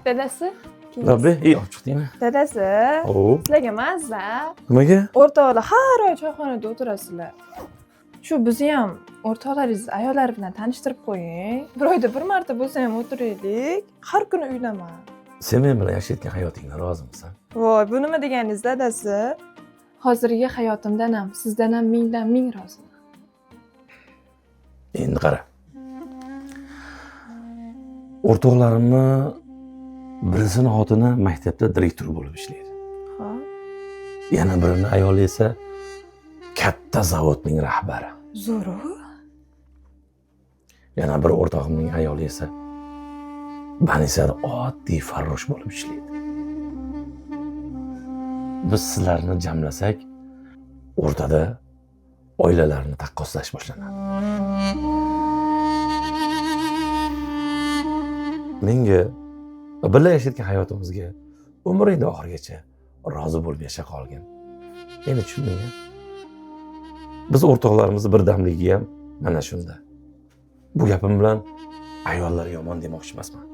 Dadasi? Tabii, iyi ochiq deymi? Dadasi, Oo. sizlarga mazza. Nimaga? O'rtoqlar har oy choyxonada o'tirasizlar. Shu bizni ham o'rtoqlaringiz ayollari bilan tanishtirib qo'ying. Bir oyda bir marta bo'lsa ham o'tiraylik. Har kuni uydaman. Sen men bilan yashayotgan hayotingdan rozimisan? Voy, bu nima deganingiz, dadasi? Hozirgi hayotimdan ham, sizdan ham mingdan ming roziman. Endi qara. O'rtoqlarimni birisini xotini maktabda direktor bo'lib ishlaydi. Ha? Yana birini ayoli esa katta zavodning rahbari. Zo'ru. Yana bir o'rtog'imning ayoli esa banisada oddiy farrosh bo'lib ishlaydi. Biz sizlarni jamlasak, o'rtada oilalarni taqqoslash boshlanadi. Menga birga yashayotgan hayotimizga umringda oxirigacha rozi bo'lib yasha qolgin. Endi tushundingmi? Biz o'rtoqlarimizni birdamligi ham mana shunda. Bu gapim bilan ayollar yomon demoqchi emasman.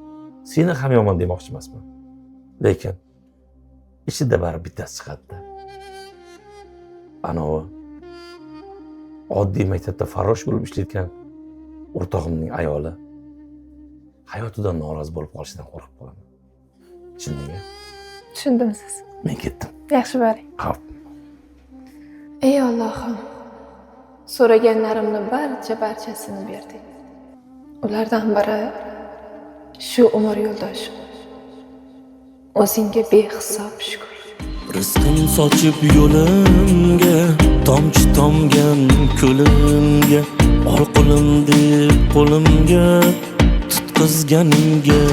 Seni ham yomon demoqchi emasman. Lekin ichida bari bittasi chiqadi. Anovi oddiy maktabda farrosh bo'lib ishlayotgan o'rtog'imning ayoli hayotidan norozi bo'lib qolishidan qo'rqib qolaman. Tushundingmi? Tushundim siz. Men ketdim. Yaxshi boring. Xo'p. Ey Allohim, so'raganlarimni barchasini berding. Ulardan biri shu umr yo'ldoshim. O'zingga behisob shukr. Rizqing sochib yo'limga, tomchi tomgan ko'limga, ol qo'lim deb qo'limga tutqizganingga